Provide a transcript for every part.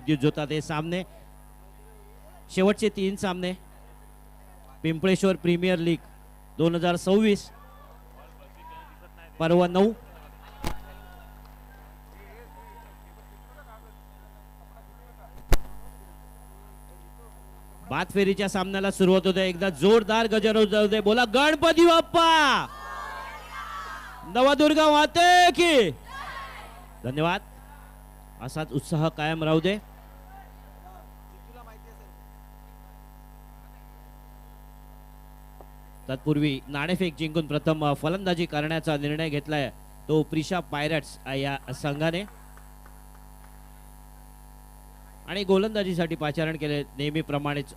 विद्युत जोतात हे सामने शेवटचे 3 सामने पिंपळेश्वर प्रीमियर लीग 2026 पर्व 9 बाद फेरीच्या सामन्याला सुरुवात होते. एकदा जोरदार गजर जाऊ दे. बोला गणपती बाप्पा नवदुर्गा माते की धन्यवाद. असाच उत्साह कायम राहू दे. तत्पूर्वी नाणेफेक जिंकून प्रथम फलंदाजी करण्याचा निर्णय घेतलाय तो प्रिशा पायरेट्स या संघाने आणि गोलंदाजीसाठी पाचारण केले नेहमीप्रमाणेच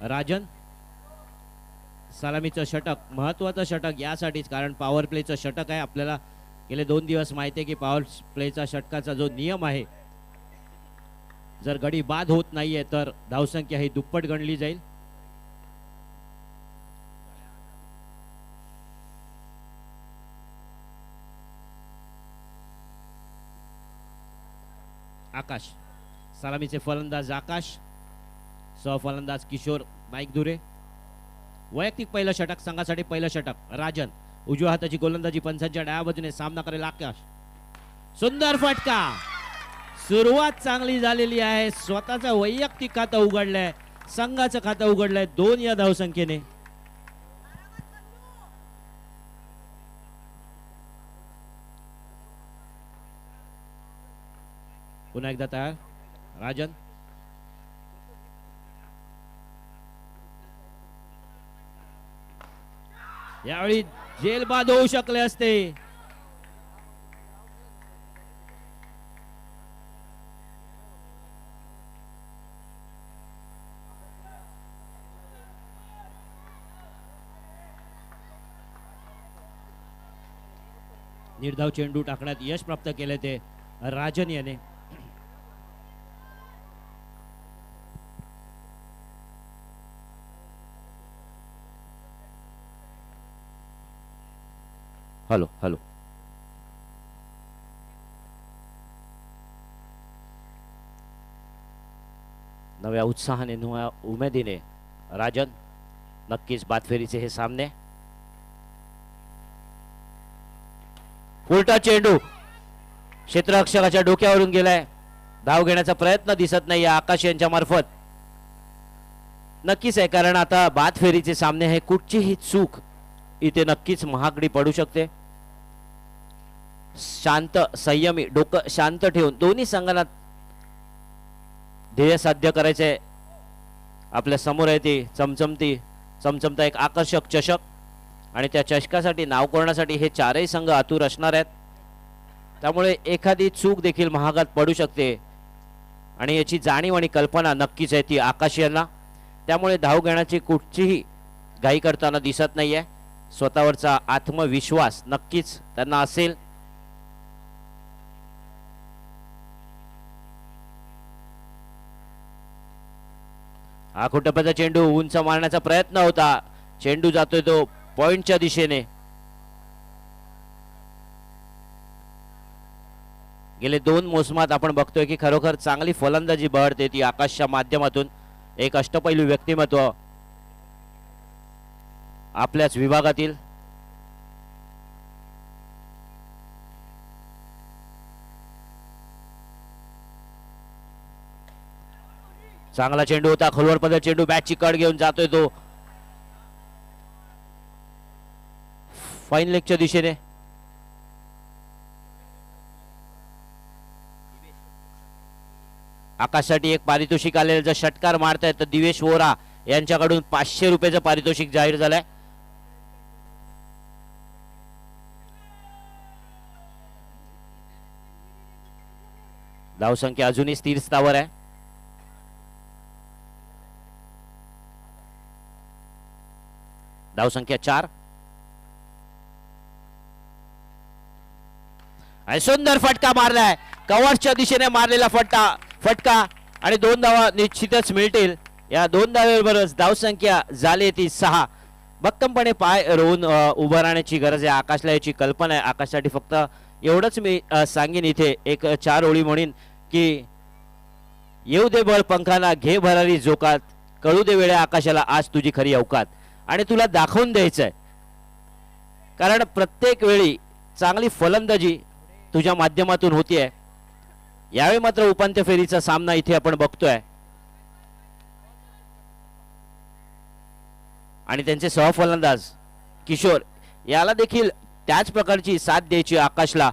राजन. सलामीचं षटक महत्वाचं षटक यासाठीच कारण पॉवर प्लेचं षटक आहे. आपल्याला गेले 2 दिवस माहिती आहे की पॉवर प्लेचा षटकाचा जो नियम आहे जर गडी बाद होत नाहीये तर धावसंख्या ही दुप्पट गणली जाईल. आकाश सलामीचे फलंदाज आकाश सहफलंदाज किशोर नाईकदुरे. वैयक्तिक पहिलं षटक संघासाठी पहिलं षटक राजन. उजव्या हाताची गोलंदाजी पंचांच्या डाव्या बाजूने सामना करेल आकाश. सुंदर फटका. सुरुवात चांगली झालेली आहे. स्वतःचं वैयक्तिक खातं उघडलंय संघाचं खातं उघडलंय 2 या धावसंख्येने. पुन्हा एकदा तयार राजन. यावेळी जेलबाद होऊ शकले असते. निर्धाव चेंडू टाकण्यात यश प्राप्त केले ते राजन याने. हॅलो हॅलो नव्या उत्साहाने नव्या उमेदीने राजन. नक्कीच बादफेरीचे हे सामने. उलटा चेंडू क्षेत्ररक्षकाच्या डोक्यावरून गेलाय. धाव घेण्याचा प्रयत्न दिसत नाही आकाश यांच्या मार्फत. नक्कीच आहे कारण आता बादफेरीचे सामने हे कुठचीही चूक इथे नक्कीच महागडी पडू शकते. शांत संयमी डोकं शांत ठेवून दोन्ही संघांना ध्येय साध्य करायचे. आपल्या समोर आहे ती चमचमता एक आकर्षक चषक आणि त्या चषकासाठी नाव कोरण्यासाठी हे 4ही संघ आतुर असणार आहेत. त्यामुळे एखादी चूक देखील महागात पडू शकते आणि याची जाणीव आणि कल्पना नक्कीच आहे ती आकाश यांना. त्यामुळे धाव घेण्याची कुठचीही घाई करताना दिसत नाहीये. स्वतःवरचा आत्मविश्वास नक्कीच त्यांना असेल. आखुटप्याचा चेंडू उंच मारण्याचा प्रयत्न होता. चेंडू जातोय तो पॉइंटच्या दिशेने. गेले 2 मोसमात आपण बघतोय की खरोखर चांगली फलंदाजी बहरते ती आकाशच्या माध्यमातून. एक अष्टपैलू व्यक्तिमत्व आपल्याच विभागातील. चांगला चेंडू होता. खोलवर पद्धत चेंडू बॅटची कड घेऊन जातोय तो फाईन लेगच्या दिशेने. आकाशसाठी एक पारितोषिक आलेलं जर षटकार मारतायत तर दिवेश वोरा यांच्याकडून 500 रुपयाचं पारितोषिक जाहीर झालंय. धावसंख्या अजूनही स्थिर स्थावर आहे. धावसंख्या 4. आणि सुंदर फटका मारलाय. कव्हरच्या दिशेने मारलेला फटका आणि 2 धावा निश्चितच मिळतील. या 2 धावेबरोबरच धावसंख्या झाली ती 6. भक्कमपणे पाय रोवून उभं राहण्याची गरज आहे आकाशला. याची कल्पना आहे. आकाशसाठी फक्त एवढंच मी सांगेन इथे एक 4 ओळी म्हणून की येऊ दे बळ पंखाना, घे भरारी जोकात, कळू दे वेळ्या आकाशाला आज तुझी खरी अवकात. आणि तुला दाखवून द्यायचंय, कारण प्रत्येक वेळी चांगली फलंदाजी तुझ्या माध्यमातून होतीये. यावेळी मात्र उपांत्य फेरीचा सामना इथे आपण बघतोय आणि त्यांचे सहफलंदाज किशोर याला देखील त्याच प्रकारची साथ द्यायची. आकाशला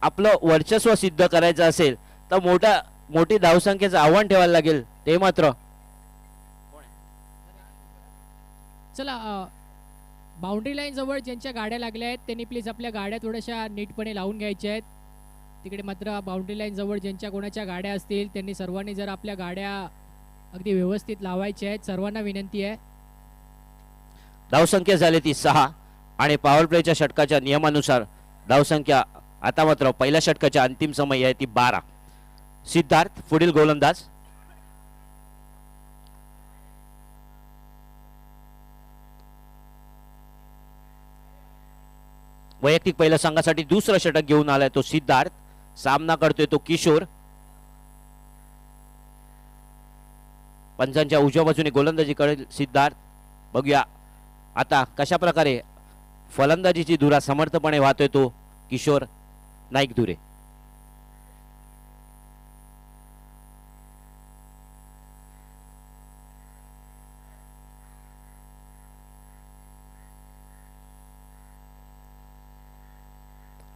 आपलं वर्चस्व सिद्ध करायचं असेल तर मोठी धावसंख्येचं आव्हान ठेवायला लागेल. ते मात्र चला बाउंड्री लाईन जवळ ज्यांच्या गाड्या लागल्या आहेत त्यांनी प्लीज आपल्या गाड्या थोड्याशा नीटपणे लावून घ्यायच्या आहेत. तिकडे मात्र बाउंड्री लाईन जवळ ज्यांच्या कोणाच्या गाड्या असतील त्यांनी सर्वांनी जर आपल्या गाड्या अगदी व्यवस्थित लावायच्या आहेत. सर्वांना विनंती आहे. धावसंख्या झाली ती 6 आणि पॉवर प्लेच्या षटकाच्या नियमानुसार धावसंख्या आता मात्र पहिल्या षटकाच्या अंतिम समय आहे ती 12. सिद्धार्थ पुढील गोलंदाज. वैयक्तिक पहिल्या संघासाठी दुसरं षटक घेऊन आलाय तो सिद्धार्थ. सामना करतोय तो किशोर. पंचांच्या उजव्या बाजूने गोलंदाजी करेल सिद्धार्थ. बघूया आता कशा प्रकारे फलंदाजीची धुरा समर्थपणे वाहतोय तो किशोर नाईक धुरे.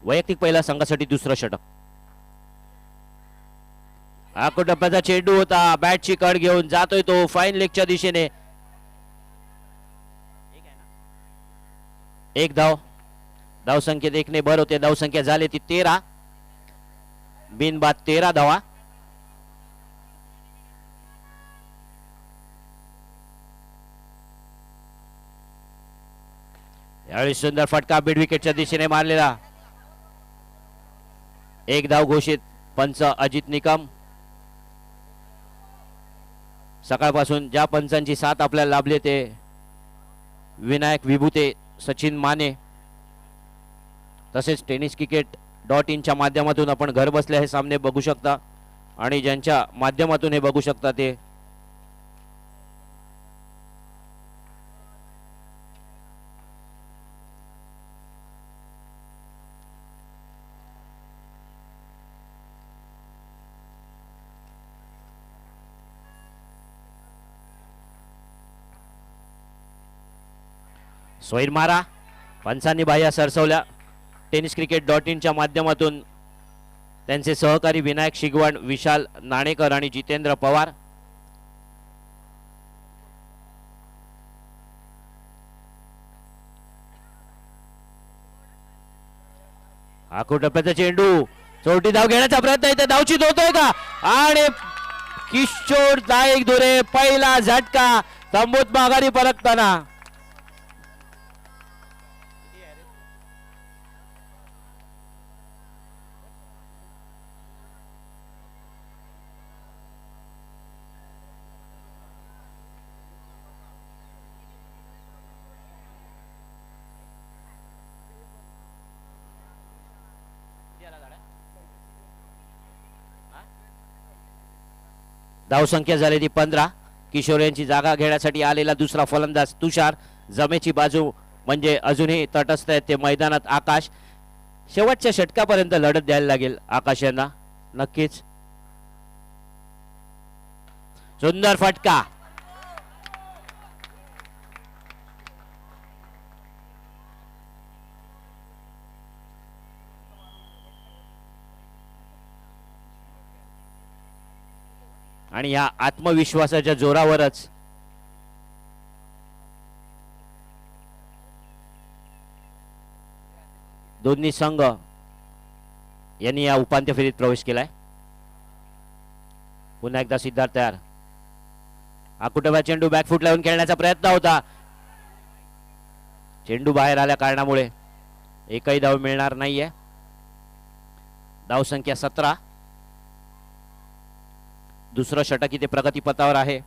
वैयक्तिक पहिल्या संघासाठी दुसरं षटक. टप्प्याचा चेंडू होता. बॅटची कड घेऊन जातोय तो फाईन लेगच्या दिशेने. एक धाव. धावसंख्येत एकने भर होते. धावसंख्या झाली ती 13. बिनबाद 13 धावा. यावेळी सुंदर फटका मिड विकेटच्या दिशेने मारलेला. एक धाव घोषित. पंच अजित निकम. सकाळपासून ज्या पंचांची साथ आपल्याला लाभली ते विनायक विभूते, सचिन माने, तसेच tenniscricket.in च्या माध्यमातून आपण घर बसल्या हे सामने बघू शकता आणि ज्यांच्या माध्यमातून हे बघू शकता ते सोईर मारा. पंचांनी बाह्या सरसवल्या. tenniscricket.in च्या माध्यमातून त्यांचे सहकारी विनायक शिगवण, विशाल नाणेकर आणि जितेंद्र पवार. टप्प्याचा चेंडू. चौथी धाव घेण्याचा प्रयत्न इथे धावचीत होतोय का आणि किशोर नाईक धुरे पहिला झटका. तंबूत माघारी परतताना धावसंख्या झाली ती 15. किशोर यांची जागा घेण्यासाठी आलेला दुसरा फलंदाज तुषार. जमेची बाजू म्हणजे अजूनही तटस्थ आहेत ते मैदानात आकाश. शेवटच्या षटकापर्यंत लढत द्यायला लागेल आकाश यांना नक्कीच. सुंदर फटका. आणि या आत्मविश्वासाच्या जोरावरच दोन्ही संघ यांनी या उपांत्य फेरीत प्रवेश केलाय. पुन्हा एकदा सिद्धार्थ तयार. आकुटबा चेंडू बॅकफूट लावून खेळण्याचा प्रयत्न होता. चेंडू बाहेर आल्या कारणामुळे एकही धाव मिळणार नाहीये. धावसंख्या 17. दुसरं षटक इथे प्रगतीपथावर आहे.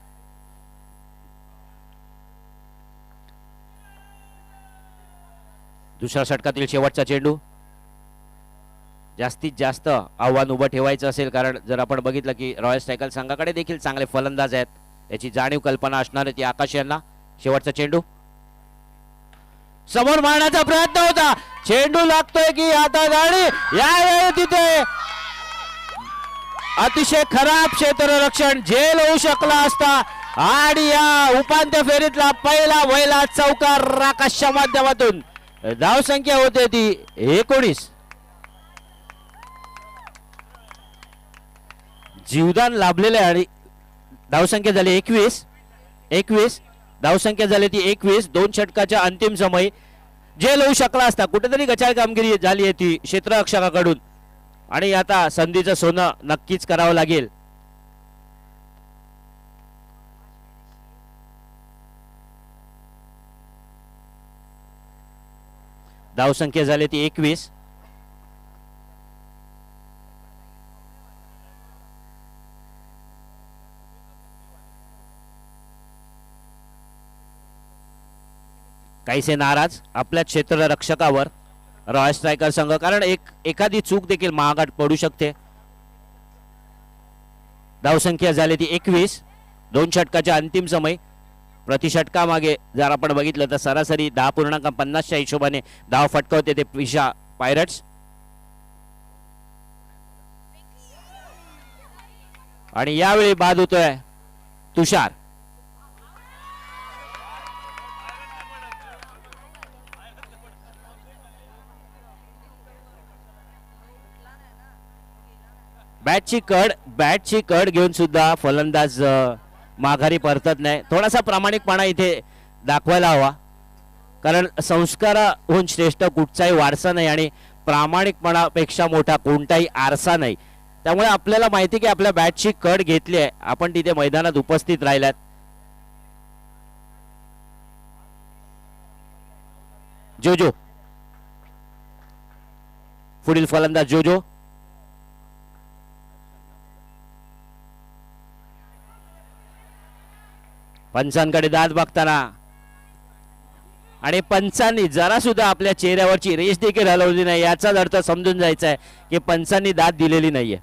दुसऱ्या षटकातील शेवटचा चेंडू. जास्तीत जास्त आव्हान उभं ठेवायचं असेल, कारण जर आपण बघितलं की रॉयल स्ट्रायकर संघाकडे देखील चांगले फलंदाज आहेत, याची जाणीव कल्पना असणार आहे ती आकाश यांना. शेवटचा चेंडू समोर मारण्याचा प्रयत्न होता, चेंडू लागतोय की आता गाडी, यावेळी तिथे अतिशय खराब क्षेत्ररक्षण, झेल होऊ शकला असता आणि या उपांत्य फेरीतला पहिला वैला चौकार आकाशच्या माध्यमातून. धावसंख्या होते ती 19. जीवदान लाभलेले आणि धावसंख्या झाली 21. धावसंख्या झाली ती 21. 2 षटकाच्या अंतिम समय झेल होऊ शकला असता, कुठेतरी गचाळ कामगिरी झाली आहे ती क्षेत्ररक्षकाकडून आणि आता संधीचं सोनं नक्कीच करावं लागेल. धावसंख्या झाली ती 21. काहीसे नाराज आपल्या क्षेत्ररक्षकावर रॉयल स्ट्रायकर संघ, कारण एखादी चूक देखील महागात पडू शकते. धावसंख्या झाली ती 21. 2 षटकाच्या अंतिम समय. प्रति षटकामागे जर आपण बघितलं तर सरासरी 10.50च्या हिशोबाने धाव फटकावते ते पिशा पायरट्स. आणि यावेळी बाद होतोय तुषार. बॅटची कड घेऊन सुद्धा फलंदाज माघारी परतत नाही. थोडासा प्रामाणिकपणा इथे दाखवायला हवा, कारण संस्काराहून श्रेष्ठ कुठचाही वारसा नाही आणि प्रामाणिकपणापेक्षा मोठा कोणताही आरसा नाही. त्यामुळे आपल्याला माहिती की आपल्या बॅटची कड घेतली आहे, आपण तिथे मैदानात उपस्थित राहिलात. जोजो पुढील फलंदाज जोजो. पंचांकडे दाद बघताना आणि पंचांनी जरा सुद्धा आपल्या चेहऱ्यावरची रेष देखील हलवली नाही, याचाच अर्थ समजून जायचा आहे की पंचांनी दाद दिलेली नाहीये.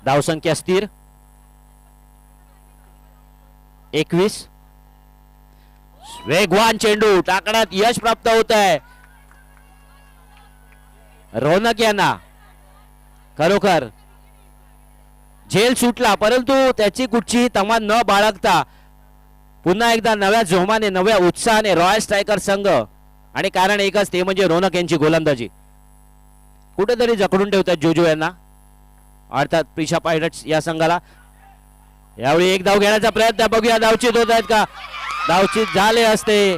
धावसंख्या स्थिर 21. वेगवान चेंडू टाकण्यात यश प्राप्त होत आहे रौनक यांना. खरोखर झेल सुटला, परंतु त्याची कुठची तमा न बाळगता पुन्हा एकदा नव्या जोमाने नव्या उत्साहाने रॉयल स्ट्रायकर संघ, आणि कारण एकच ते म्हणजे रौनक यांची गोलंदाजी कुठेतरी जखडून ठेवतात जोजो यांना, अर्थात पिशा पायरट्स या संघाला. यावेळी एक धाव घेण्याचा प्रयत्न, बघूया धावचित होत आहेत का. धावचित झाले असते,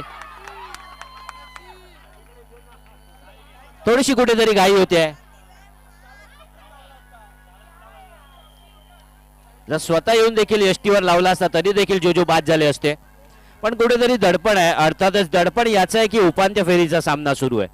थोडीशी कुठेतरी घाई होते. जर स्वतः येऊन देखील एसटीवर लावला असता तरी देखील जोजो बाद झाले असते, पण कुठेतरी दडपण आहे. अर्थातच दडपण याचं आहे की उपांत्य फेरीचा सामना सुरू आहे.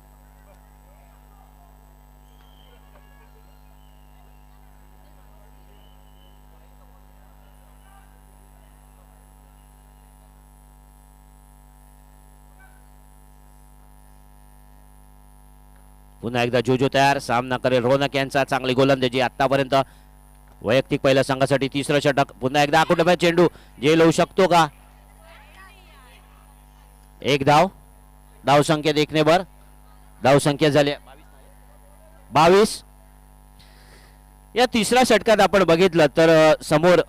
पुन्हा एकदा जोजो तयार, सामना करेल रौनक यांचा. चांगली गोलंदाजी आतापर्यंत वैयक्तिक पहिल्या संघासाठी. तिसरं षटक, पुन्हा एकदा आकुंठित चेंडू, झेल होऊ शकतो का. एक धाव. धावसंख्या देखणे भर. धावसंख्या झाली 22. या तिसऱ्या षटकात आपण बघितलं तर समोर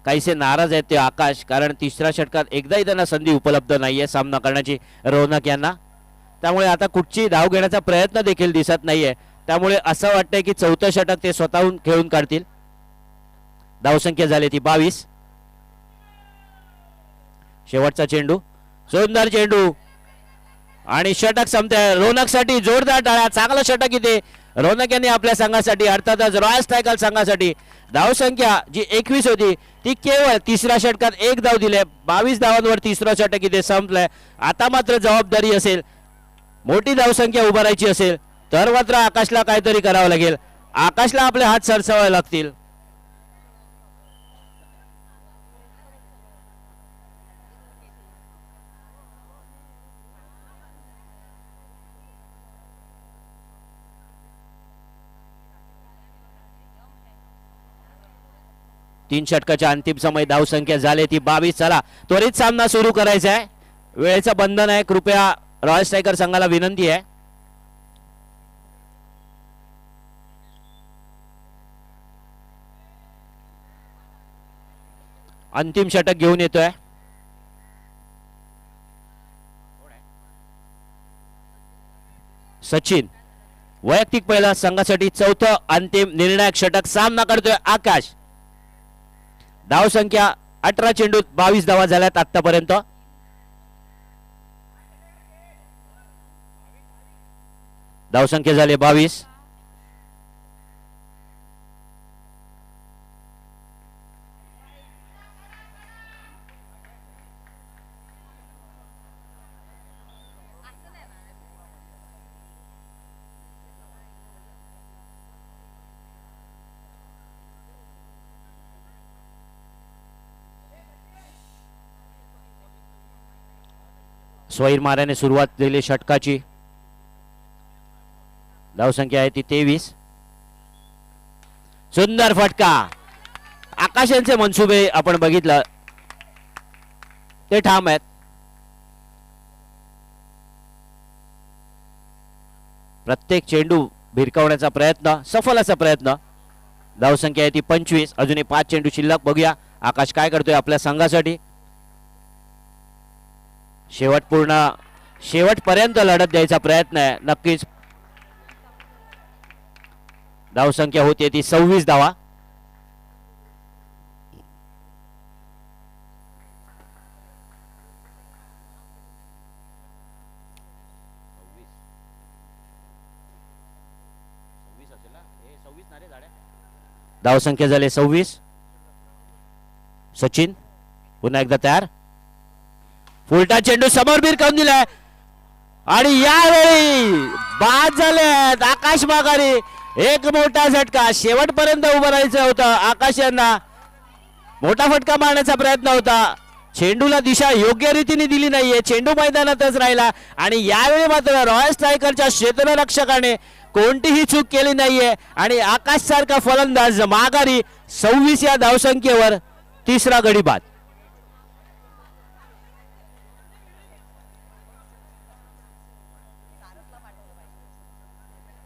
काहीसे नाराज आहेत ते आकाश, कारण तिसऱ्या षटकात एकदाही त्यांना संधी उपलब्ध नाहीये सामना करण्याची रौनक यांना. त्यामुळे आता कुठची धाव घेण्याचा प्रयत्न देखील दिसत नाहीये. त्यामुळे असं वाटतंय की चौथं षटक ते स्वतःहून खेळून काढतील. धावसंख्या झाली ती 22. शेवटचा चेंडू, सुंदर चेंडू आणि षटक संपते. रौनकसाठी जोरदार टाळ्या. चांगलं षटक इथे रौनक यांनी आपल्या संघासाठी, अर्थातच रॉयल स्ट्रायकर संघासाठी. धावसंख्या जी 21 होती ती केवळ तिसऱ्या षटकात एक धाव दिले. 22 धावांवर तिसरं षटक इथे संपलंय. आता मात्र जबाबदारी असेल, मोठी धावसंख्या उभारायची असेल तर मात्र आकाशला काहीतरी करावं लागेल. आकाशला आपले हात सरसवावे लागतील. 3 षटकाच्या अंतिम समय धावसंख्या झाली ती 22. चला त्वरित सामना सुरू करायचा आहे, वेळेचं बंधन आहे. कृपया रॉयल स्ट्रायकर संघाला विनंती आहे. अंतिम षटक घेऊन येतोय सचिन. वैयक्तिक पहिला संघासाठी चौथं अंतिम निर्णायक षटक सामना करतोय आकाश. धाव संख्या 18 चेंडूत 22 धावा झाल्यात आतापर्यंत. धाव संख्या झाली 22. स्वैर माऱ्याने सुरुवात दिली षटकाची. धावसंख्या आहे ती 23. सुंदर फटका. आकाश यांचे मनसुबे आपण बघितलं ते ठाम आहेत. प्रत्येक चेंडू भिरकावण्याचा प्रयत्न, सफल असा प्रयत्न. धावसंख्या आहे ती 25. अजूनही 5 चेंडू शिल्लक. बघूया आकाश काय करतोय आपल्या संघासाठी. शेवटपर्यंत लढत द्यायचा प्रयत्न आहे नक्कीच. धावसंख्या होती ती 26 धावा. धावसंख्या झाली 26. सचिन पुन्हा एकदा तयार. उलटा चेंडू समोर भिरकावून दिलाय आणि यावेळी बाद झाले आकाश माघारी. एक मोठा झटका. शेवटपर्यंत उभं राहायचं होतं आकाश यांना. मोठा फटका मारण्याचा प्रयत्न होता. चेंडूला दिशा योग्य रीतीने दिली नाहीये. चेंडू मैदानातच राहिला आणि यावेळी मात्र रॉयल स्ट्रायकरच्या क्षेत्ररक्षकाने कोणतीही चूक केली नाहीये आणि आकाश सारखा फलंदाज माघारी. 26 या धावसंख्येवर तिसरा गडी बाद.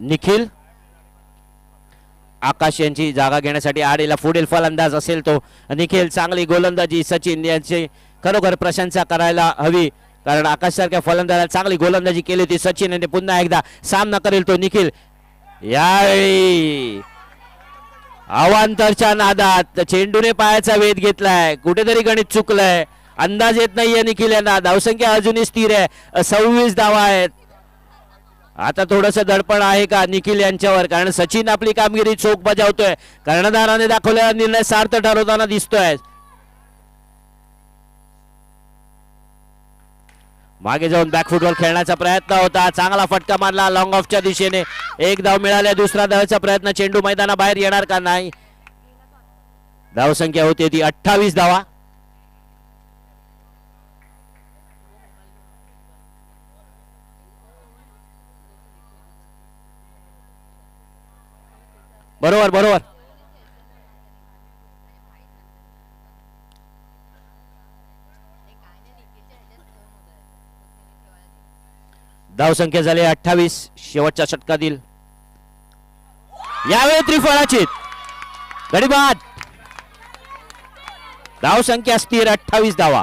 निखिल आकाश यांची जागा घेण्यासाठी आडीला पुढील फलंदाज असेल तो निखिल. चांगली गोलंदाजी. सचिन यांची खरोखर प्रशंसा करायला हवी कारण आकाश सारख्या फलंदाजाला चांगली गोलंदाजी केली होती. सचिन यांनी पुन्हा एकदा सामना करेल तो निखिल. यावेळी अवांतरच्या नादात चेंडूने पायाचा वेध घेतलाय. कुठेतरी गणित चुकलंय. अंदाज येत नाहीये निखिल यांना. धावसंख्या अजूनही स्थिर आहे. 26 धावा आहेत. आता थोडस दडपण आहे का निखिल यांच्यावर कारण सचिन आपली कामगिरी चोख बजावतोय. कर्णधाराने दाखवलेला निर्णय सार्थ ठरवताना दिसतोय. मागे जाऊन बॅक फुटबॉल खेळण्याचा प्रयत्न होता. चांगला फटका मारला लॉंग ऑफच्या दिशेने. एक धाव मिळाल्या. दुसरा धावाचा प्रयत्न. चेंडू मैदानाबाहेर येणार का नाही. धावसंख्या होती ती 28 धावा. बरोबर बरोबर. धावसंख्या झाली 28 शेवटच्या षटकातील. यावेळी त्रिफळाची गडी बाद. धावसंख्या स्थिर 28 धावा.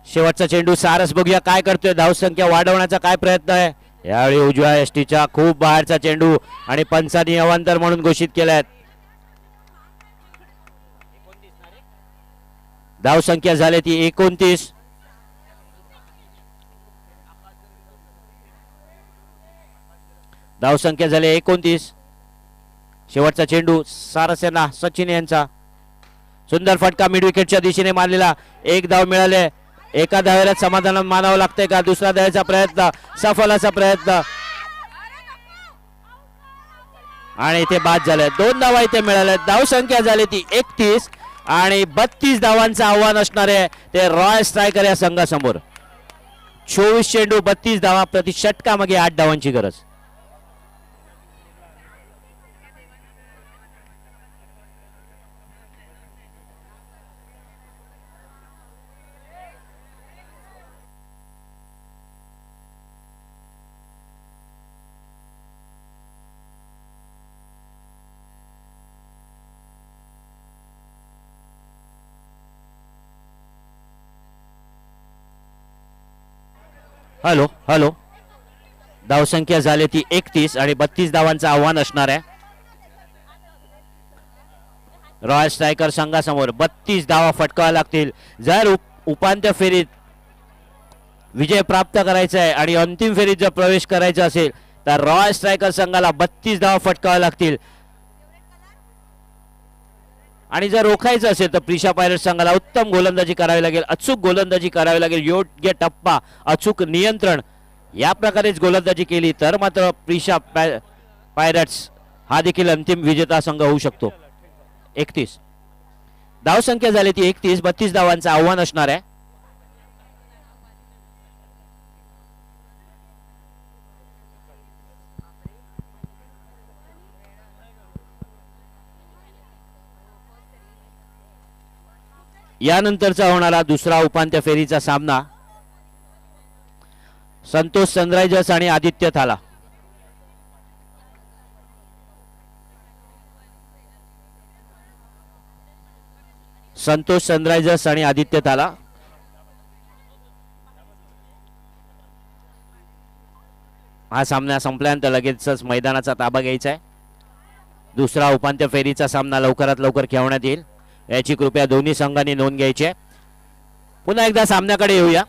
शेवटचा चेंडू सारस. बघूया काय करतोय. धावसंख्या वाढवण्याचा काय प्रयत्न आहे. यावेळी उजव्या यष्टीच्या खूप बाहेरचा चेंडू आणि पंचांनी अवांतर म्हणून घोषित केलाय. धावसंख्या झाली ती 29. धावसंख्या झाली 29. शेवटचा चेंडू सारसेना सचिन यांचा सुंदर फटका मिड विकेटच्या दिशेने मारलेला. एक धाव मिळाले. एका धावेला समाधान मानावं लागतंय का? दुसरा धावेचा प्रयत्न, सफलाचा प्रयत्न आणि इथे बाद झाले. 2 धावा इथे मिळाल्या. धाव संख्या झाली ती 31 आणि 32 धावांचं आव्हान असणार आहे ते रॉयल स्ट्रायकर या संघासमोर. 24 चेंडू 32 धावा प्रति षटकामागे 8 धावांची गरज. हॅलो हॅलो धावसंख्या झाली ती 31 आणि 32 धावांचं आव्हान असणार आहे रॉयल स्ट्रायकर संघासमोर. 32 धावा फटकाव्या लागतील जर उपांत्य फेरीत विजय प्राप्त करायचा आहे आणि अंतिम फेरीत जर प्रवेश करायचा असेल तर रॉयल स्ट्रायकर संघाला 32 धावा फटकाव्या लागतील. आणि जर रोखायचं असेल तर प्रिशा पायरेट्स संघाला उत्तम गोलंदाजी करावी लागेल, अचूक गोलंदाजी करावी लागेल, योग्य टप्पा, अचूक नियंत्रण या प्रकारेच गोलंदाजी केली तर मात्र प्रिशा पायरेट्स हा देखील अंतिम विजेता संघ होऊ शकतो. 31 धावसंख्या झाली ती 31. 32 धावांचं आव्हान असणार आहे. यानंतरचा होणारा दुसरा उपांत्य फेरीचा सामना संतोष सनरायझर्स आणि आदित्य थाला. संतोष सनरायझर्स आणि आदित्य थाला. हा सामना संपल्यानंतर लगेचच मैदानाचा ताबा घ्यायचा आहे. दुसरा उपांत्य फेरीचा सामना लवकरात लवकर खेळवण्यात येईल याची कृपया दोन्ही संघांनी नोंद घ्यायची आहे. पुन्हा एकदा सामन्याकडे येऊया.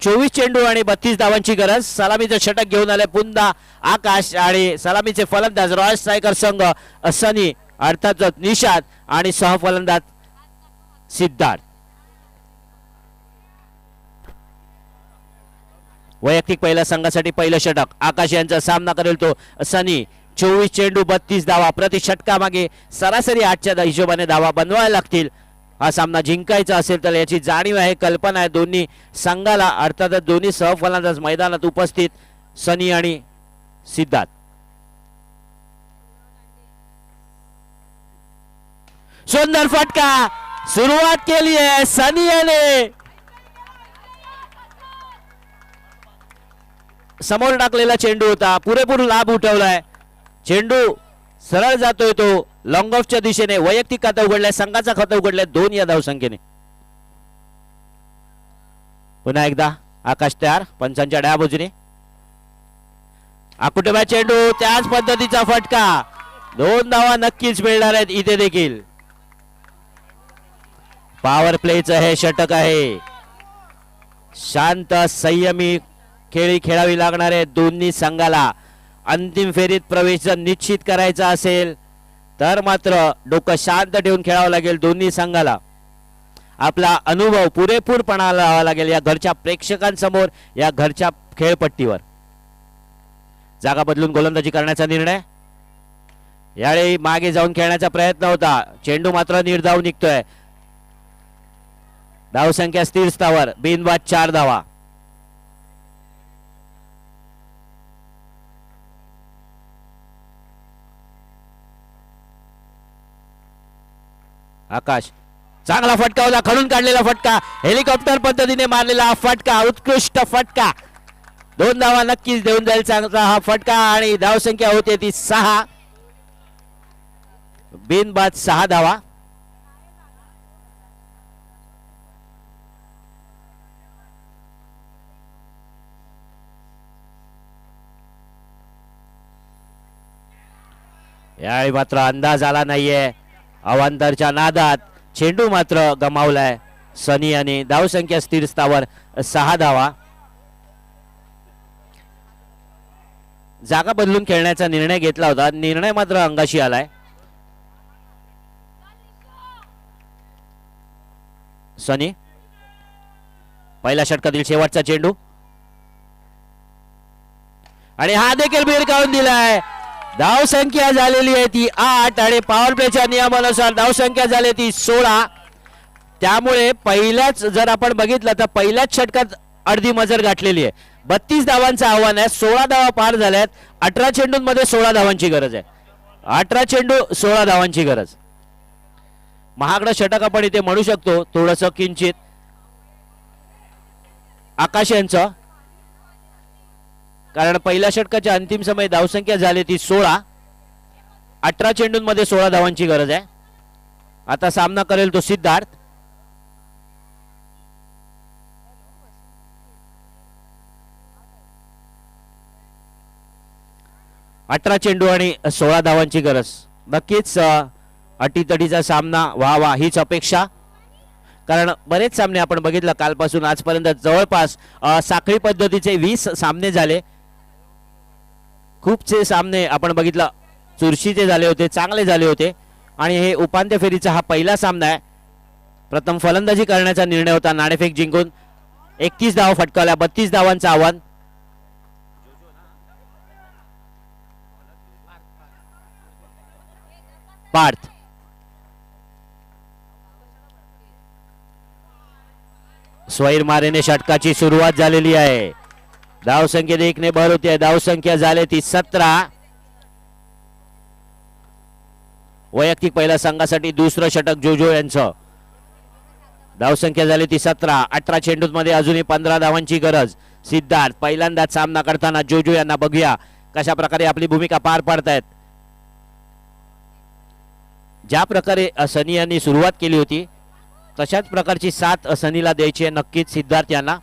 24 चेंडू आणि 32 धावांची गरज. सलामीचं षटक घेऊन आले पुन्हा आकाश आणि सलामीचे फलंदाज रॉयल स्ट्रायकर संघ सनी अर्थातच निषाद आणि सहफलंदाज सिद्धार्थ. वैयक्तिक पहिल्या संघासाठी पहिलं षटक आकाश यांचा सामना करेल तो सनी. 24 चेंडू 32 धावा प्रति षटकामागे सरासरी 8च्या हिशोबाने धावा बनवायला लागतील. हा सामना जिंकायचा असेल तर याची जाणीव आहे, कल्पना आहे दोन्ही संघाला. अर्थातच दोन्ही सहफलंदाज मैदानात उपस्थित सनी आणि सिद्धार्थ. सुंदर फटका सुरुवात केली आहे सनी याने. समोर टाकलेला चेंडू होता, पुरेपूर लाभ उठवलाय. चेंडू सरळ जातोय तो लॉंग ऑफच्या दिशेने. वैयक्तिक खातं उघडलंय, संघाचा खातं उघडलंय 2 या धावसंख्येने. पुन्हा एकदा आकाश तयार पंचांच्या डाव्या बाजूने. आकुटेबा चेंडू त्याच पद्धतीचा फटका. 2 धावा नक्कीच मिळणार आहेत इथे देखील. पॉवर प्लेचं हे षटक आहे. शांत संयमी खेळी खेळावी लागणार आहे दोन्ही संघाला. अंतिम फेरीत प्रवेश जर निश्चित करायचा असेल तर मात्र डोकं शांत ठेवून खेळावं लागेल दोन्ही संघाला. आपला अनुभव पुरेपूरपणा लावावा लागेल या घरच्या प्रेक्षकांसमोर, या घरच्या खेळपट्टीवर. जागा बदलून गोलंदाजी करण्याचा निर्णय. यावेळी मागे जाऊन खेळण्याचा प्रयत्न होता, चेंडू मात्र निर्धाव निघतोय. धावसंख्या स्थिर स्थावर, बिनबाद 4 धावा. आकाश चांगला फटका होता, खडून काढलेला फटका, हेलिकॉप्टर पद्धतीने मारलेला हा फटका, उत्कृष्ट फटका. 2 धावा नक्कीच देऊन जाईल चांगला हा फटका आणि धावसंख्या होते ती 6. बिनबाद 6 धावा. यावेळी मात्र अंदाज आला नाहीये. अवांतरच्या नादात चेंडू मात्र गमावलाय सनी याने. धावसंख्या स्थिर स्थावर 6 धावा. जागा बदलून खेळण्याचा निर्णय घेतला होता. निर्णय मात्र अंगाशी आलाय. सनी पहिल्या षटकातील शेवटचा चेंडू आणि हा देखील भिरकावून दिलाय. धाव संख्या झालेली आहे ती 8 आणि पॉवर प्लेच्या नियमानुसार धाव संख्या झाली ती 16. त्यामुळे पहिल्याच जर आपण बघितलं तर पहिल्याच षटकात अर्धी मजल गाठलेली आहे. 32 धावांचं आव्हान आहे. 16 धावा पार झाल्यात. 18 चेंडूंमध्ये 16 धावांची गरज आहे. 18 चेंडू 16 धावांची गरज. महागडं षटक आपण इथे म्हणू शकतो. थोडंसं किंचित आकाश यांचं, कारण पहिल्या षटकाच्या अंतिम समय धावसंख्या झाली ती 16. 18 चेंडूंमध्ये 16 धावांची गरज आहे. आता सामना करेल तो सिद्धार्थ. अठरा चेंडू आणि 16 धावांची गरज. नक्कीच अटीतटीचा सामना व्हावा हीच अपेक्षा, कारण बरेच सामने आपण बघितलं कालपासून आजपर्यंत जवळपास साखळी पद्धतीचे 20 सामने झाले. खूपसे सामने आपण बघितलं चुरशीचे झाले होते, चांगले झाले होते आणि हे उपांत्य फेरीचा हा पहिला सामना आहे. प्रथम फलंदाजी करण्याचा निर्णय होता. नाणेफेक जिंकून 31 धावा फटकावल्या. 32 धावांचं आव्हान. पार्थ स्वैर मारेने षटकाची सुरुवात झालेली आहे. धावसंख्येत 1 ने भर होती आहे. धावसंख्या झाली ती 17. वैयक्तिक पहिल्या संघासाठी दुसरं षटक जोजो यांचं. धावसंख्या झाली ती 17. 18 चेंडूंमध्ये अजूनही 15 धावांची गरज. सिद्धार्थ पहिल्यांदाच सामना करताना जोजो यांना बघूया कशा प्रकारे आपली भूमिका पार पाडतायत. ज्या प्रकारे सनी यांनी सुरुवात केली होती तशाच प्रकारची साथ सनीला द्यायची आहे नक्कीच सिद्धार्थ यांना.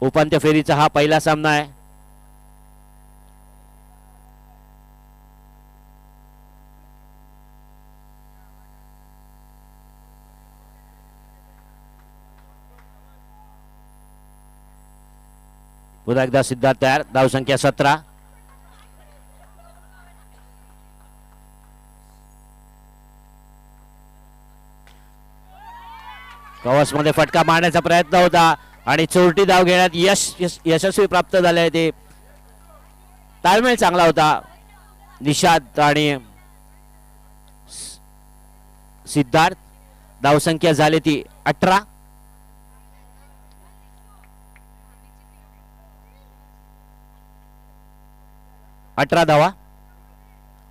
उपांत्य फेरीचा हा पहिला सामना आहे. पुन्हा एकदा सिद्धार्थ तयार. धावसंख्या 17. कवच मध्ये फटका मारण्याचा प्रयत्न होता आणि चोरटी धाव घेण्यात यशस्वी प्राप्त झाले आहे. ते ताळमेळ चांगला होता निषाद आणि सिद्धार्थ. धावसंख्या झाली ती 18. धावा.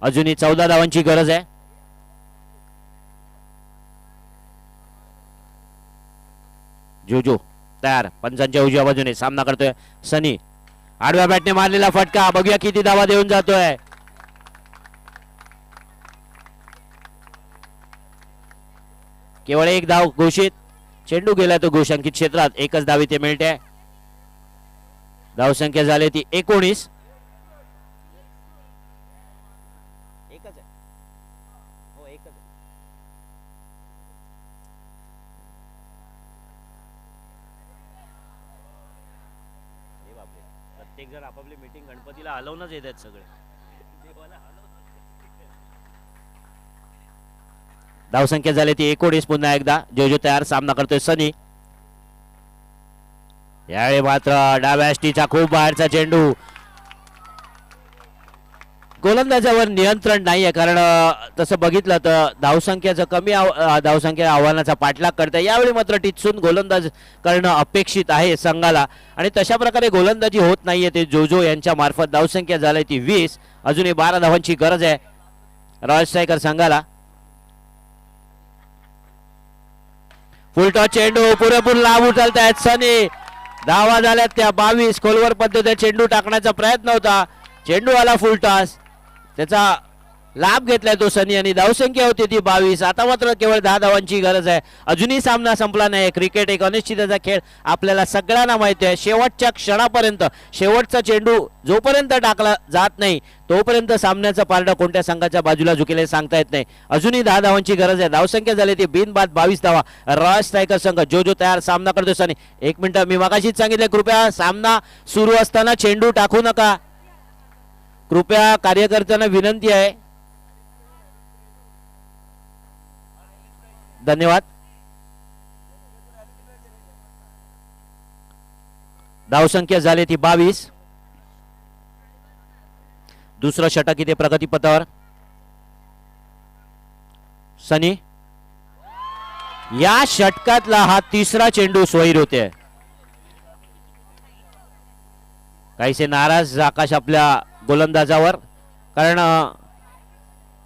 अजूनही 14 धावांची गरज आहे. जोजो तयार. पंचांच्या उजव्या बाजूने सामना करतोय सनी. आडव्या बॅटने मारलेला फटका. बघूया किती धावा देऊन जातोय. केवळ 1 धाव घोषित. चेंडू गेला तो घोषांकित क्षेत्रात. 1च धाव इथे मिळते. धावसंख्या झाली ती 19. प्रत्येक जण आपापली मीटिंग गणपतीला हलवूनच येतात सगळे. धावसंख्या झाली ती 19. पुन्हा एकदा जोजो तयार. सामना करतोय सनी. यावेळी मात्र डाव्या अष्टीचा खूप बाहेरचा चेंडू. गोलंदाजावर नियंत्रण नाहीये, कारण तसं बघितलं तर धावसंख्याचं कमी धावसंख्या आव्हानाचा पाठलाग करते. यावेळी मात्र टिचून गोलंदाज करणं अपेक्षित आहे संघाला आणि तशा प्रकारे गोलंदाजी होत नाहीये ते जोजो यांच्या मार्फत. धावसंख्या झाली ती 20. अजूनही 12 धावांची गरज आहे रॉयल स्ट्रायकर संघाला. फुलटॉस चेंडू पुरेपूर लाभ उचलतायत सनी. धावा झाल्यात त्या 22. खोलवर पद्धतीने चेंडू टाकण्याचा प्रयत्न होता. चेंडू आला फुलटॉस. त्याचा लाभ घेतलाय तो सनी आणि धावसंख्या होती ती 22. आता मात्र केवळ 10 धावांची गरज आहे. अजूनही सामना संपला नाही. क्रिकेट एक अनिश्चिततेचा खेळ आपल्याला सगळ्यांना माहिती आहे. शेवटच्या क्षणापर्यंत शेवटचा चेंडू जोपर्यंत टाकला जात नाही तोपर्यंत सामन्याचं पारडं कोणत्या संघाच्या बाजूला झुकेल हे सांगता येत नाही. अजूनही 10 धावांची गरज आहे. धावसंख्या झाली ती बिनबाद 22 धावा. रॉयल स्ट्रायकर संघ जो तयार सामना करतोय सनी. एक मिनिट, मी मगाशीच सांगितलं कृपया सामना सुरू असताना चेंडू टाकू नका. कृपया कार्यकर्त्यांना विनंती आहे. धन्यवाद. धावसंख्या झाली ती 22. दुसरं षटक इथे प्रगतीपथावर. सनी या षटकातला हा तिसरा चेंडू सोयीर होते. काहीसे नाराज आकाश आपल्या गोलंदाजावर, कारण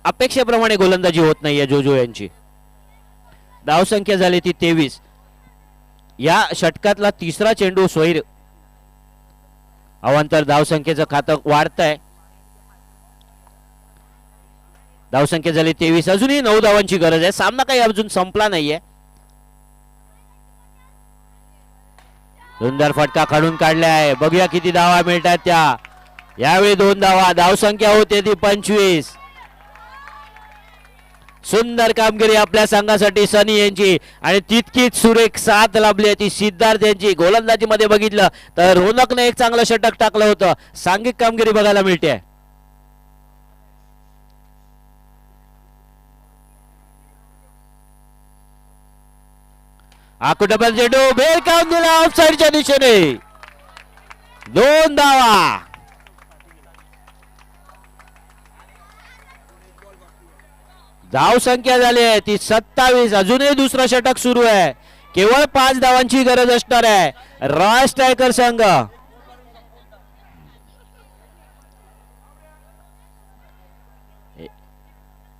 अपेक्षेप्रमाणे गोलंदाजी होत नाहीये जोजो यांची. धावसंख्या झाली ती 23. या षटकातला तिसरा चेंडू सोयीर. अवांतर धावसंख्येचं खातं वाढतंय. धावसंख्या झाली 23. अजूनही 9 धावांची गरज आहे. सामना काही अजून संपला नाहीये. सुंदर फटका काढून काढलाय. बघूया किती धावा मिळतात त्या. यावेळी 2 धावा. धावसंख्या होते ती 25. सुंदर कामगिरी आपल्या संघासाठी सनी यांची आणि तितकीच सुरेख साथ लाभली ती सिद्धार्थ यांची. गोलंदाजी मध्ये बघितलं तर रोनकने एक चांगलं षटक टाकलं होतं. सांघिक कामगिरी बघायला मिळते. आकुटबल चेंडू बेकाम दिला ऑफसाईडच्या दिशेने. 2 धावा. धावसंख्या झाली आहे ती 27. अजूनही दुसरं षटक सुरू आहे. केवळ 5 धावांची गरज असणार आहे. रॉयल स्ट्रायकर संघ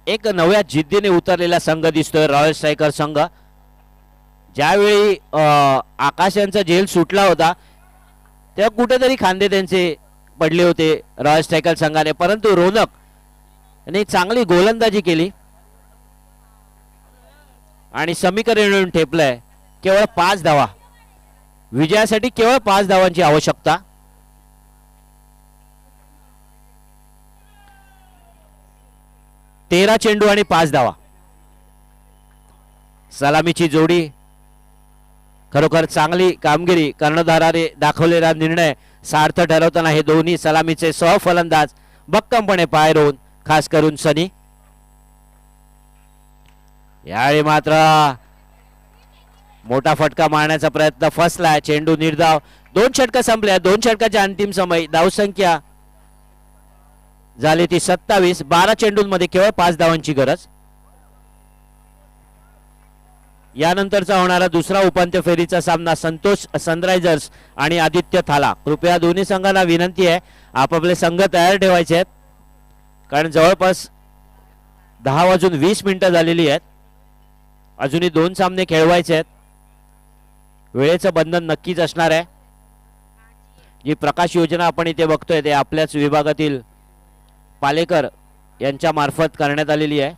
एक नव्या जिद्दीने उतरलेला संघ दिसतोय. रॉयल स्ट्रायकर संघ ज्यावेळी आकाश यांचा झेल सुटला होता तेव्हा कुठेतरी खांदे त्यांचे पडले होते रॉयल स्ट्रायकर संघाने, परंतु रोनक यांनी चांगली गोलंदाजी केली आणि समीकरण ठेपलंय. केवळ 5 धावा. विजयासाठी केवळ 5 धावांची आवश्यकता. तेरा चेंडू आणि 5 धावा. सलामीची जोडी. खरोखर चांगली कामगिरी कर्णधाराने दाखवलेला निर्णय सार्थ ठरवताना हे दोन्ही सलामीचे सहफलंदाज भक्कमपणे पाय रोवून, खास करून सनी. यावेळी मात्र मोठा फटका मारण्याचा प्रयत्न फसलाय. चेंडू निर्धाव. 2 षटक संपल्या. 2 षटकाच्या अंतिम समय. धावसंख्या झाली ती 27. 12 चेंडूंमध्ये केवळ 5 धावांची गरज. यानंतरचा होणारा दुसरा उपांत्य फेरीचा सामना संतोष सनरायझर्स आणि आदित्य थाला. कृपया दोन्ही संघांना विनंती आहे आपापले संघ तयार ठेवायचे आहेत, कारण जवळपास 10:20 झालेली आहेत. अजूनही 2 सामने खेळवायचे आहेत. वेळेचं बंधन नक्कीच असणार आहे. जी प्रकाश योजना आपण इथे बघतोय ते आपल्याच विभागातील पालेकर यांच्या मार्फत करण्यात आलेली आहे.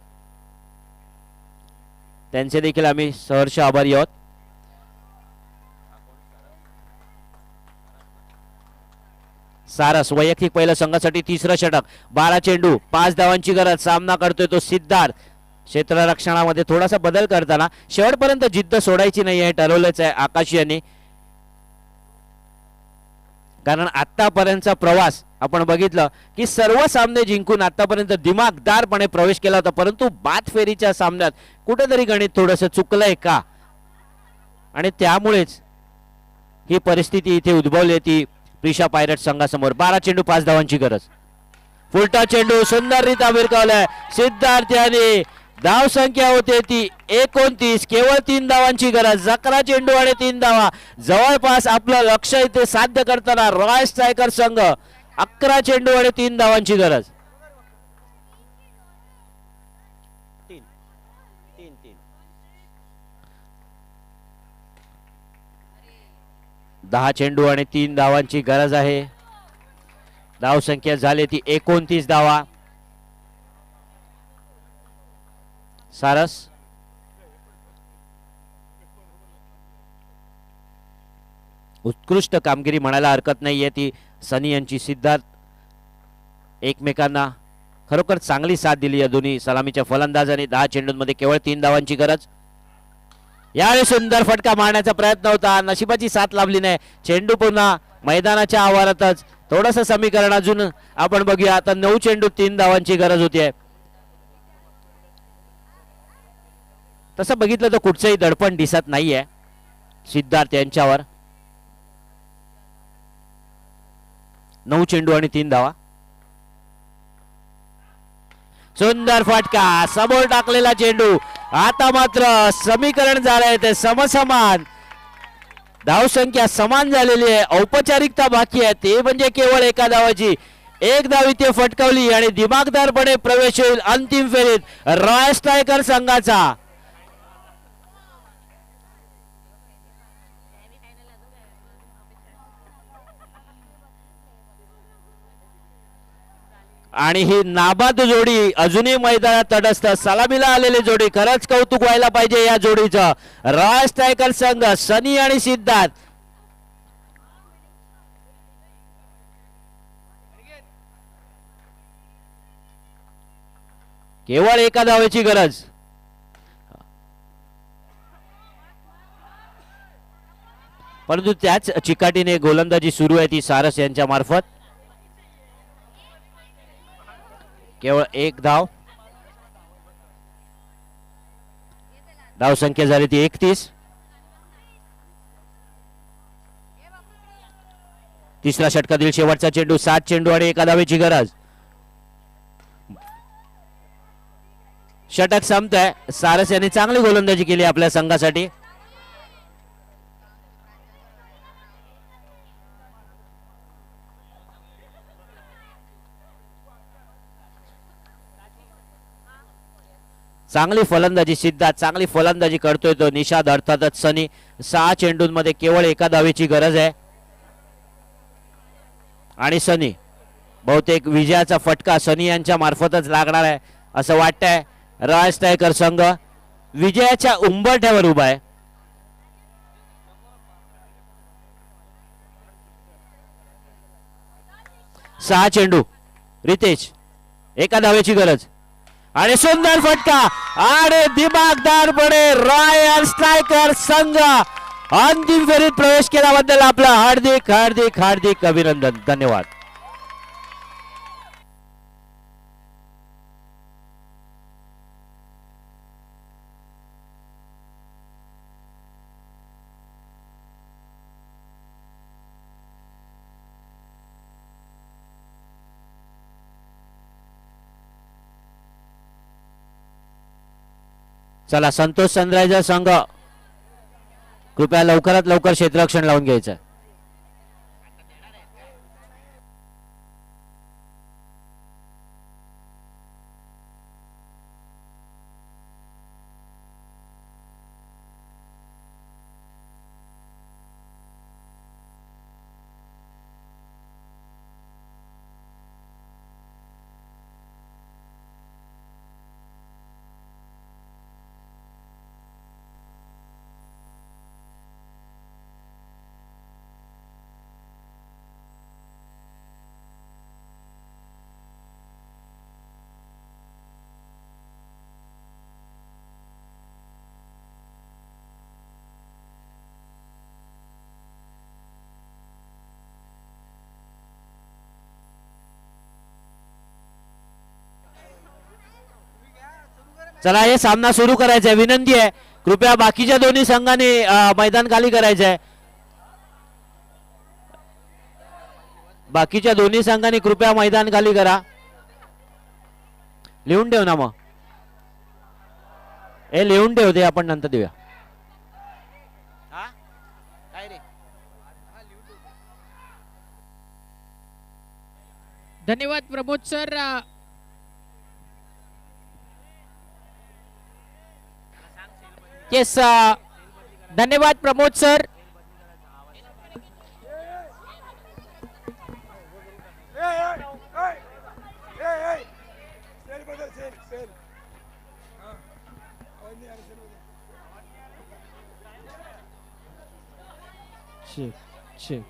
त्यांचे देखील आम्ही सहर्ष आभारी आहोत. सारस वैयक्तिक पहिल्या संघासाठी तिसरं षटक. 12 चेंडू 5 धावांची गरज. सामना करतोय तो सिद्धार्थ. क्षेत्ररक्षणामध्ये थोडासा बदल करताना शेवटपर्यंत जिद्द सोडायची नाही हे ठरवलंच आहे आकाश यांनी, कारण आतापर्यंतचा प्रवास आपण बघितलं की सर्व सामने जिंकून आतापर्यंत दिमागदारपणे प्रवेश केला होता, परंतु बाद फेरीच्या सामन्यात कुठेतरी गणित थोडंसं चुकलंय का आणि त्यामुळेच ही परिस्थिती इथे उद्भवली ती प्रिशा पायरेट संघासमोर. 12 चेंडू 5 धावांची गरज. फुलटा चेंडू सुंदररित्या भिरकावलाय सिद्धार्थ याने. धाव संख्या होते ती 29. केवळ 3 धावांची गरज. 11 चेंडू आणि 3 धावा. जवळपास आपलं लक्ष इथे साध्य करताना रॉयल स्ट्रायकर संघ. 11 चेंडू आणि 3 धावांची गरज. 10 चेंडू आणि 3 धावांची गरज आहे. धाव संख्या झाली ती 29 धावा. सारस उत्कृष्ट कामगिरी म्हणायला हरकत नाहीये ती सनी यांची. सिद्धार्थ एकमेकांना खरोखर चांगली साथ दिली या दोन्ही सलामीच्या फलंदाजांनी. 10 चेंडूंमध्ये केवळ 3 धावांची गरज. यावेळी सुंदर फटका मारण्याचा प्रयत्न होता, नशिबाची साथ लाभली नाही. चेंडू पुन्हा मैदानाच्या आवारातच. थोडस समीकरण अजून आपण बघूया. आता 9 चेंडू 3 धावांची गरज होती. तसं बघितलं तर कुठचंही दडपण दिसत नाहीये सिद्धार्थ यांच्यावर. 9 चेंडू आणि 3 धावा. सुंदर फटका, समोर टाकलेला चेंडू. आता मात्र समीकरण झालंय ते समसमान. धावसंख्या समान झालेली आहे. औपचारिकता बाकी आहे ते म्हणजे केवळ एका धावाची. एक धाव इथे फटकावली आणि दिमागदारपणे प्रवेश होईल अंतिम फेरीत रॉयल स्ट्रायकर संघाचा. आणि ही नाबाद जोडी अजूनही मैदानात तटस्थ. सलामीला आलेली जोडी. खरंच कौतुक व्हायला पाहिजे या जोडीचं. रॉयल स्ट्रायकर संघ सनी आणि सिद्धार्थ. केवळ एका धावेची गरज. परंतु त्याच चिकाटीने गोलंदाजी सुरू आहे ती सारस यांच्या मार्फत. केवळ एक धाव. धाव संख्या झाली ती 31. तिसरा षटकातील शेवटचा चेंडू. 7 चेंडू आणि एका धावेची गरज. षटक संपतंय. सारस यांनी चांगली गोलंदाजी केली आपल्या संघासाठी. चांगली फलंदाजी सिद्धार्थ, चांगली फलंदाजी करतोय तो. निषाद अर्थातच सनी. 6 चेंडूंमध्ये केवळ एका धावेची गरज आहे. आणि सनी बहुतेक विजयाचा फटका सनी यांच्या मार्फतच लागणार आहे असं वाटतंय. रॉयल स्ट्रायकर संघ विजयाच्या उंबरठ्यावर उभा आहे. सहा चेंडू रितेश, एका धावेची गरज आणि सुंदर फटका आणि दिमागदारपणे रॉयल स्ट्रायकर संघ अंतिम फेरीत प्रवेश केल्याबद्दल आपलं हार्दिक हार्दिक हार्दिक अभिनंदन. धन्यवाद. चला संतोष सनरायझर संघ कृपया लवकरात लवकर क्षेत्ररक्षण लावून घ्यायचं. चला हे सामना सुरू करायचा आहे. विनंती आहे कृपया बाकीच्या दोन्ही संघांनी मैदान खाली करायचं आहे. बाकीच्या दोन्ही संघांनी कृपया मैदान खाली करा. लिहून ठेव ना मग. हे लिहून ठेव ते आपण नंतर देऊया. धन्यवाद प्रमोद सर. येस धन्यवाद प्रमोद सर. Check check